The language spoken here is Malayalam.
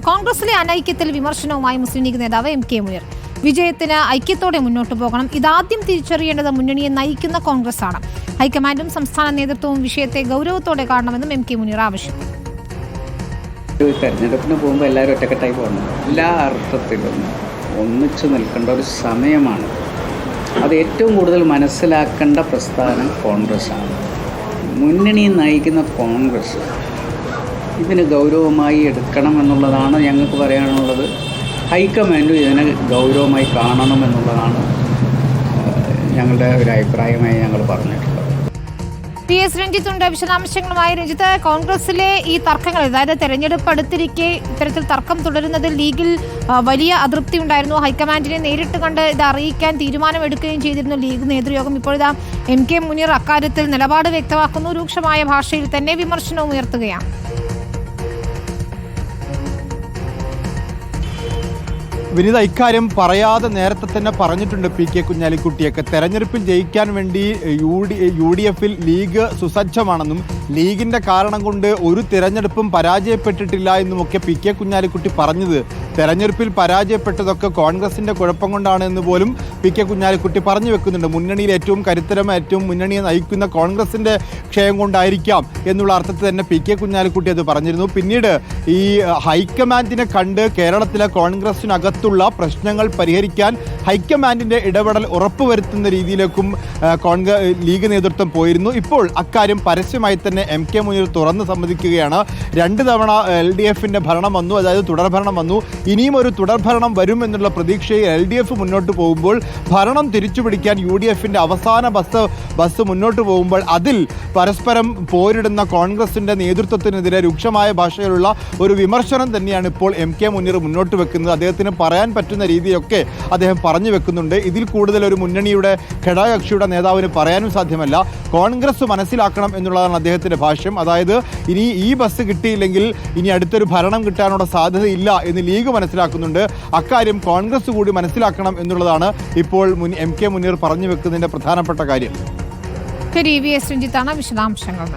കോൺഗ്രസിലെ അനൈക്യത്തിൽ വിമർശനവുമായി മുസ്ലിം ലീഗ് നേതാവ് എം കെ മുനീർ. വിജയത്തിന് ഐക്യത്തോടെ മുന്നോട്ട് പോകണം. ഇതാദ്യം തിരിച്ചറിയേണ്ടത് മുന്നണിയെ നയിക്കുന്ന കോൺഗ്രസ് ആണ്. ഹൈക്കമാൻഡും സംസ്ഥാന നേതൃത്വവും വിഷയത്തെ ഗൗരവത്തോടെ കാണണമെന്നും എം കെ മുനീർ ആവശ്യപ്പെട്ടു. തെരഞ്ഞെടുപ്പിന് പോകുമ്പോൾ എല്ലാവരും ഒറ്റക്കെട്ടായി പോകണം. എല്ലാ അർത്ഥത്തിലും ഒന്നിച്ചു നിൽക്കേണ്ട ഒരു സമയമാണ്. അത് ഏറ്റവും കൂടുതൽ മനസ്സിലാക്കേണ്ട പ്രസ്ഥാനം കോൺഗ്രസ്സാണ്. മുന്നണി നയിക്കുന്ന കോൺഗ്രസ് ഇതിന് ഗൗരവമായി എടുക്കണം എന്നുള്ളതാണ് ഞങ്ങൾക്ക് പറയാനുള്ളത്. ഹൈക്കമാൻഡും ഇതിനെ ഗൗരവമായി കാണണം എന്നുള്ളതാണ് ഞങ്ങളുടെ ഒരു അഭിപ്രായമായി ഞങ്ങൾ പറഞ്ഞിട്ടുള്ളത്. പി എസ് രഞ്ജിത്തുണ്ട് വിശദാംശങ്ങളുമായി. രഞ്ജിത്ത്, കോൺഗ്രസിലെ ഈ തർക്കങ്ങൾ, അതായത് തെരഞ്ഞെടുപ്പ് അടുത്തിരിക്കെ ഇത്തരത്തിൽ തർക്കം തുടരുന്നതിൽ ലീഗിൽ വലിയ അതൃപ്തി ഉണ്ടായിരുന്നു. ഹൈക്കമാൻഡിനെ നേരിട്ട് കണ്ട് ഇത് അറിയിക്കാൻ തീരുമാനമെടുക്കുകയും ചെയ്തിരുന്നു ലീഗ് നേതൃയോഗം. ഇപ്പോഴിതാ എം കെ മുനീർ അക്കാര്യത്തിൽ നിലപാട് വ്യക്തമാക്കുന്നു. രൂക്ഷമായ ഭാഷയിൽ തന്നെ വിമർശനവും ഉയർത്തുകയാണ്. വിനീത, ഇക്കാര്യം പറയാതെ നേരത്തെ തന്നെ പറഞ്ഞിട്ടുണ്ട് പി കെ കുഞ്ഞാലിക്കുട്ടിയൊക്കെ. തെരഞ്ഞെടുപ്പിൽ ജയിക്കാൻ വേണ്ടി യു ഡി എഫിൽ ലീഗ് സുസജ്ജമാണെന്നും ലീഗിൻ്റെ കാരണം കൊണ്ട് ഒരു തിരഞ്ഞെടുപ്പും പരാജയപ്പെട്ടിട്ടില്ല എന്നുമൊക്കെ പി കെ കുഞ്ഞാലിക്കുട്ടി പറഞ്ഞത് തെരഞ്ഞെടുപ്പിൽ പരാജയപ്പെട്ടതൊക്കെ കോൺഗ്രസിൻ്റെ കുഴപ്പം കൊണ്ടാണ് എന്ന് പോലും പി കെ കുഞ്ഞാലിക്കുട്ടി പറഞ്ഞു വെക്കുന്നുണ്ട്. മുന്നണിയിൽ ഏറ്റവും ഏറ്റവും മുന്നണിയെ നയിക്കുന്ന കോൺഗ്രസിൻ്റെ ക്ഷയം കൊണ്ടായിരിക്കാം എന്നുള്ള അർത്ഥത്തിൽ തന്നെ പി കെ കുഞ്ഞാലിക്കുട്ടി അത് പറഞ്ഞിരുന്നു. പിന്നീട് ഈ ഹൈക്കമാൻഡിനെ കണ്ട് കേരളത്തിലെ കോൺഗ്രസിനകത്തുള്ള പ്രശ്നങ്ങൾ പരിഹരിക്കാൻ ഹൈക്കമാൻഡിൻ്റെ ഇടപെടൽ ഉറപ്പുവരുത്തുന്ന രീതിയിലേക്കും ലീഗ് നേതൃത്വം പോയിരുന്നു. ഇപ്പോൾ അക്കാര്യം പരസ്യമായി തന്നെ എം കെ മുനീർ തുറന്ന് സമ്മതിക്കുകയാണ്. 2 തവണ LDF ഭരണം വന്നു, അതായത് തുടർഭരണം വന്നു. ഇനിയും ഒരു തുടർഭരണം വരും എന്നുള്ള പ്രതീക്ഷയിൽ LDF മുന്നോട്ട് പോകുമ്പോൾ ഭരണം തിരിച്ചുപിടിക്കാൻ UDF അവസാന ബസ് മുന്നോട്ട് പോകുമ്പോൾ അതിൽ പരസ്പരം പോരിടുന്ന കോൺഗ്രസിൻ്റെ നേതൃത്വത്തിനെതിരെ രൂക്ഷമായ ഭാഷയിലുള്ള ഒരു വിമർശനം തന്നെയാണ് ഇപ്പോൾ എം കെ മുനീർ മുന്നോട്ട് വെക്കുന്നത്. അദ്ദേഹത്തിന് പറയാൻ പറ്റുന്ന രീതിയൊക്കെ അദ്ദേഹം പറഞ്ഞു വെക്കുന്നുണ്ട്. ഇതിൽ കൂടുതൽ ഒരു മുന്നണിയുടെ ഘടകകക്ഷിയുടെ നേതാവിന് പറയാനും സാധ്യമല്ല. കോൺഗ്രസ് മനസ്സിലാക്കണം എന്നുള്ളതാണ് അദ്ദേഹത്തിൻ്റെ ഭാഷ്യം. അതായത് ഇനി ഈ ബസ് കിട്ടിയില്ലെങ്കിൽ ഇനി അടുത്തൊരു ഭരണം കിട്ടാനുള്ള സാധ്യതയില്ല എന്ന് ലീഗ് മനസ്സിലാക്കുന്നുണ്ട്. അക്കാര്യം കോൺഗ്രസ് കൂടി മനസ്സിലാക്കണം എന്നുള്ളതാണ് ഇപ്പോൾ എം കെ മുനീർ പറഞ്ഞു വെക്കുന്നതിൻ്റെ പ്രധാനപ്പെട്ട കാര്യം. വി എസ് രഞ്ജിത്താണ് വിശദാംശങ്ങൾ.